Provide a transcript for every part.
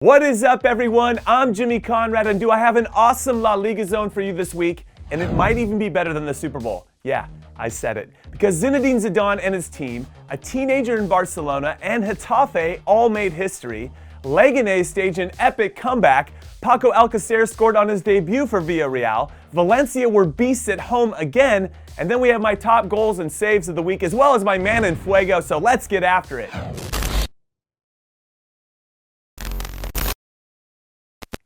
What is up, everyone? I'm Jimmy Conrad, and do I have an awesome La Liga zone for you this week? And it might even be better than the Super Bowl. Yeah, I said it. Because Zinedine Zidane and his team, a teenager in Barcelona, and Getafe all made history. Leganés staged an epic comeback. Paco Alcácer scored on his debut for Villarreal. Valencia were beasts at home again. And then we have my top goals and saves of the week, as well as my man in fuego, so let's get after it.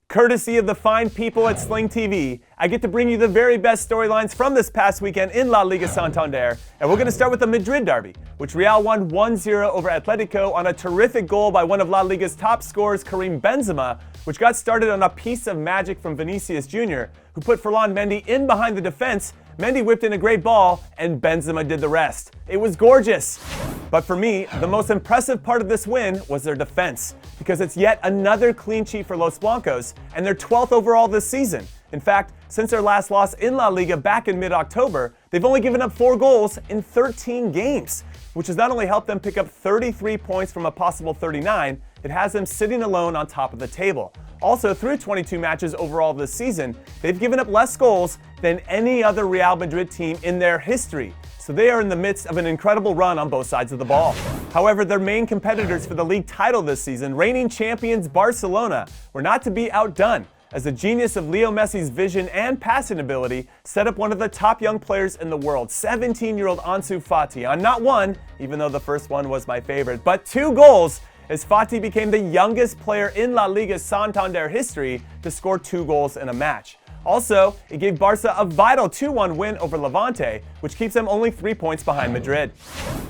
Courtesy of the fine people at Sling TV, I get to bring you the very best storylines from this past weekend in LaLiga Santander. And we're going to start with the Madrid derby, which Real won 1-0 over Atletico on a terrific goal by one of La Liga's top scorers, Karim Benzema, which got started on a piece of magic from Vinicius Jr., who put Ferland Mendy in behind the defense. Mendy whipped in a great ball, and Benzema did the rest. It was gorgeous. But for me, the most impressive part of this win was their defense, because it's yet another clean sheet for Los Blancos, and they're 12th overall this season. In fact, since their last loss in La Liga back in mid-October, they've only given up 4 goals in 13 games, which has not only helped them pick up 33 points from a possible 39, it has them sitting alone on top of the table. Also, through 22 matches overall this season, they've given up less goals than any other Real Madrid team in their history. So they are in the midst of an incredible run on both sides of the ball. However, their main competitors for the league title this season, reigning champions Barcelona, were not to be outdone, as the genius of Leo Messi's vision and passing ability set up one of the top young players in the world, 17-year-old Ansu Fati, on not one, even though the first one was my favorite, but 2 goals, as Fati became the youngest player in La Liga Santander history to score 2 goals in a match. Also, it gave Barca a vital 2-1 win over Levante, which keeps them only 3 points behind Madrid.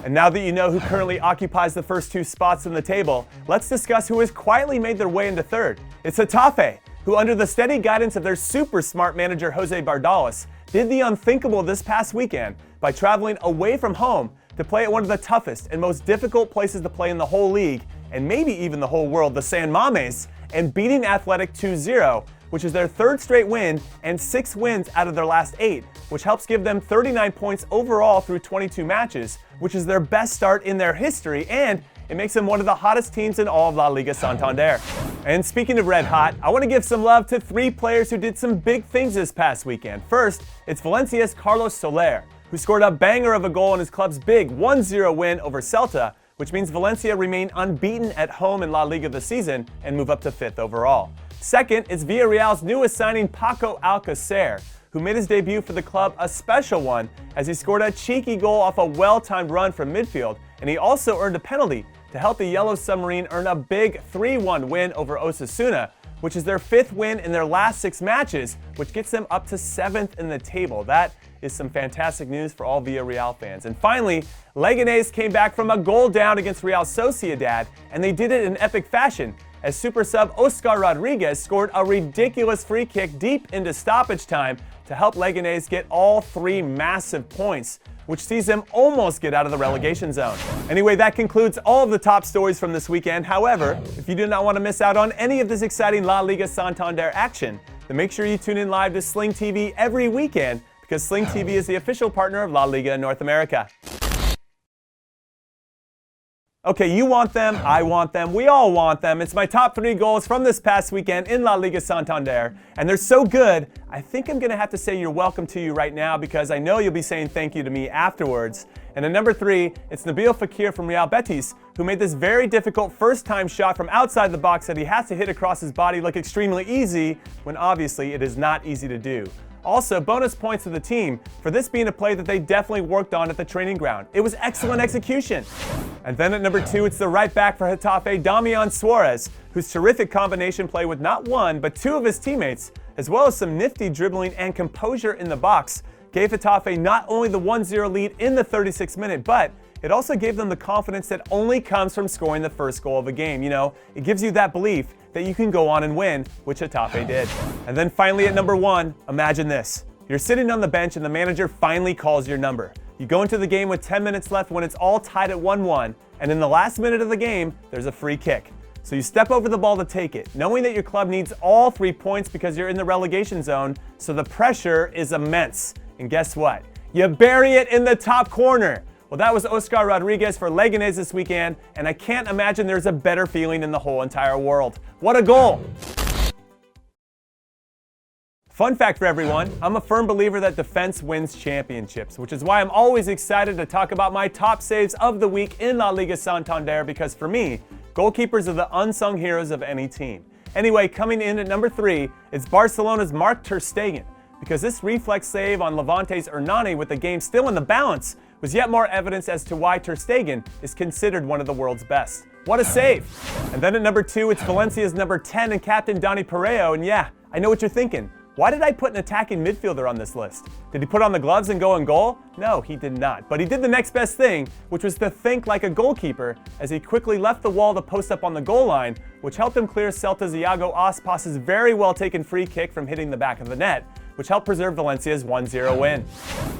And now that you know who currently occupies the first 2 spots in the table, let's discuss who has quietly made their way into third. It's Getafe, who under the steady guidance of their super smart manager Jose Bardalis, did the unthinkable this past weekend by traveling away from home to play at one of the toughest and most difficult places to play in the whole league, and maybe even the whole world, the San Mames, and beating Athletic 2-0, which is their 3rd straight win and 6 wins out of their last 8, which helps give them 39 points overall through 22 matches, which is their best start in their history, and it makes them one of the hottest teams in all of La Liga Santander. And speaking of red hot, I want to give some love to 3 players who did some big things this past weekend. First, it's Valencia's Carlos Soler, who scored a banger of a goal in his club's big 1-0 win over Celta, which means Valencia remain unbeaten at home in La Liga this season and move up to 5th overall. Second is Villarreal's newest signing, Paco Alcácer, who made his debut for the club a special one as he scored a cheeky goal off a well-timed run from midfield, and he also earned a penalty to help the Yellow Submarine earn a big 3-1 win over Osasuna, which is their 5th win in their last 6 matches, which gets them up to 7th in the table. That is some fantastic news for all Villarreal fans. And finally, Leganés came back from a goal down against Real Sociedad, and they did it in epic fashion, as super sub Oscar Rodriguez scored a ridiculous free kick deep into stoppage time to help Leganés get all 3 massive points, which sees them almost get out of the relegation zone. Anyway, that concludes all of the top stories from this weekend. However, if you do not want to miss out on any of this exciting La Liga Santander action, then make sure you tune in live to Sling TV every weekend, because Sling TV is the official partner of La Liga in North America. Okay, you want them, I want them, we all want them. It's my top 3 goals from this past weekend in La Liga Santander, and they're so good, I think I'm gonna have to say you're welcome to you right now, because I know you'll be saying thank you to me afterwards. And at number 3, it's Nabil Fekir from Real Betis, who made this very difficult first-time shot from outside the box that he has to hit across his body look extremely easy, when obviously it is not easy to do. Also, bonus points to the team for this being a play that they definitely worked on at the training ground. It was excellent execution. And then at number 2, it's the right back for Getafe, Damian Suarez, whose terrific combination play with not 1, but 2 of his teammates, as well as some nifty dribbling and composure in the box, gave Getafe not only the 1-0 lead in the 36th minute, but it also gave them the confidence that only comes from scoring the first goal of a game. You know, it gives you that belief that you can go on and win, which Getafe did. And then finally at number 1, imagine this. You're sitting on the bench and the manager finally calls your number. You go into the game with 10 minutes left when it's all tied at 1-1, and in the last minute of the game, there's a free kick. So you step over the ball to take it, knowing that your club needs all 3 points because you're in the relegation zone, so the pressure is immense. And guess what? You bury it in the top corner. Well, that was Oscar Rodriguez for Leganés this weekend, and I can't imagine there's a better feeling in the whole entire world. What a goal! Fun fact for everyone, I'm a firm believer that defense wins championships, which is why I'm always excited to talk about my top saves of the week in LaLiga Santander, because for me, goalkeepers are the unsung heroes of any team. Anyway, coming in at number 3, it's Barcelona's Marc ter Stegen, because this reflex save on Levante's Hernani with the game still in the balance was yet more evidence as to why ter Stegen is considered one of the world's best. What a save! And then at number 2, it's Valencia's number 10 and captain Dani Parejo, and yeah, I know what you're thinking. Why did I put an attacking midfielder on this list? Did he put on the gloves and go in goal? No, he did not. But he did the next best thing, which was to think like a goalkeeper, as he quickly left the wall to post up on the goal line, which helped him clear Celta's Iago Aspas's very well taken free kick from hitting the back of the net, which helped preserve Valencia's 1-0 win.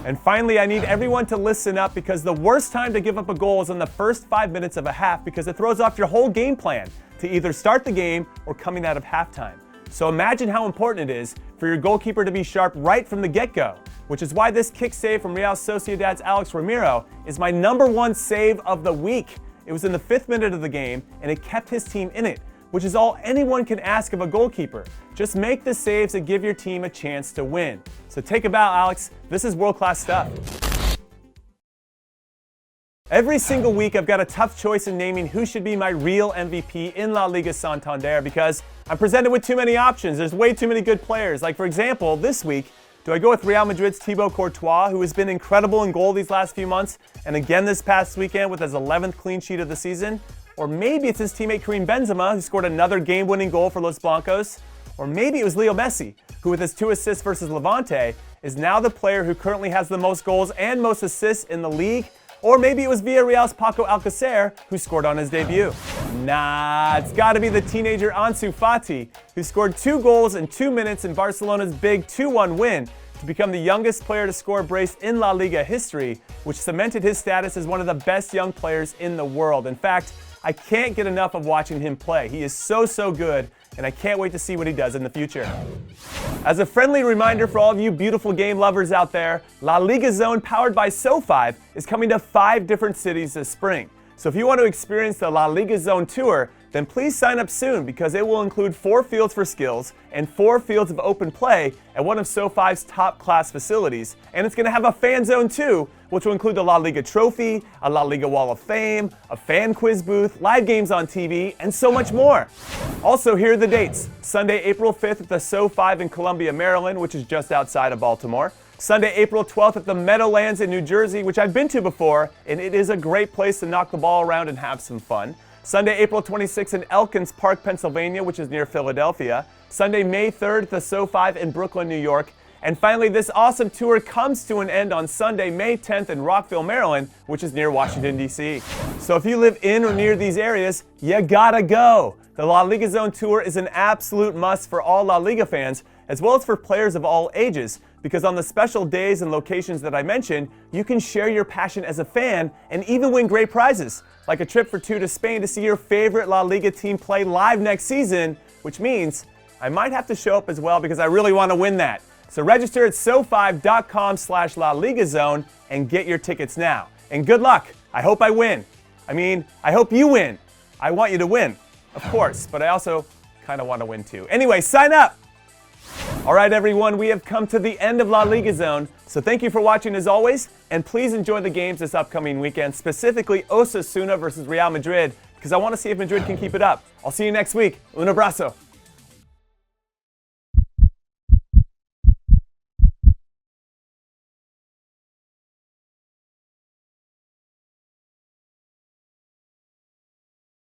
And finally, I need everyone to listen up, because the worst time to give up a goal is in the first 5 minutes of a half, because it throws off your whole game plan to either start the game or coming out of halftime. So imagine how important it is for your goalkeeper to be sharp right from the get-go, which is why this kick save from Real Sociedad's Alex Ramiro is my number 1 save of the week. It was in the 5th minute of the game, and it kept his team in it, which is all anyone can ask of a goalkeeper. Just make the saves that give your team a chance to win. So take a bow, Alex. This is world-class stuff. Every single week, I've got a tough choice in naming who should be my real MVP in LaLiga Santander, because I'm presented with too many options. There's way too many good players. Like, for example, this week, do I go with Real Madrid's Thibaut Courtois, who has been incredible in goal these last few months, and again this past weekend with his 11th clean sheet of the season? Or maybe it's his teammate Karim Benzema, who scored another game-winning goal for Los Blancos? Or maybe it was Leo Messi, who with his 2 assists versus Levante, is now the player who currently has the most goals and most assists in the league? Or maybe it was Villarreal's Paco Alcacer, who scored on his debut. Nah, it's got to be the teenager Ansu Fati, who scored 2 goals in 2 minutes in Barcelona's big 2-1 win to become the youngest player to score a brace in La Liga history, which cemented his status as one of the best young players in the world. In fact, I can't get enough of watching him play. He is so good, and I can't wait to see what he does in the future. As a friendly reminder for all of you beautiful game lovers out there, La Liga Zone, powered by So5, is coming to 5 different cities this spring. So if you want to experience the La Liga Zone tour, then please sign up soon, because it will include 4 fields for skills and 4 fields of open play at one of So5's top-class facilities. And it's going to have a fan zone too, which will include the La Liga trophy, a La Liga Wall of Fame, a fan quiz booth, live games on TV, and so much more. Also, here are the dates. Sunday, April 5th at the So5 in Columbia, Maryland, which is just outside of Baltimore. Sunday, April 12th at the Meadowlands in New Jersey, which I've been to before, and it is a great place to knock the ball around and have some fun. Sunday, April 26th in Elkins Park, Pennsylvania, which is near Philadelphia. Sunday, May 3rd at the So5 in Brooklyn, New York. And finally, this awesome tour comes to an end on Sunday, May 10th in Rockville, Maryland, which is near Washington, D.C. So if you live in or near these areas, you gotta go. The La Liga Zone Tour is an absolute must for all La Liga fans, as well as for players of all ages, because on the special days and locations that I mentioned, you can share your passion as a fan and even win great prizes, like a trip for 2 to Spain to see your favorite La Liga team play live next season, which means I might have to show up as well, because I really want to win that. So register at so5.com/LaLigaZone and get your tickets now. And good luck. I hope I win. I hope you win. I want you to win, of course, but I also kind of want to win too. Anyway, sign up. All right, everyone, we have come to the end of La Liga Zone. So thank you for watching as always, and please enjoy the games this upcoming weekend, specifically Osasuna versus Real Madrid, because I want to see if Madrid can keep it up. I'll see you next week. Un abrazo.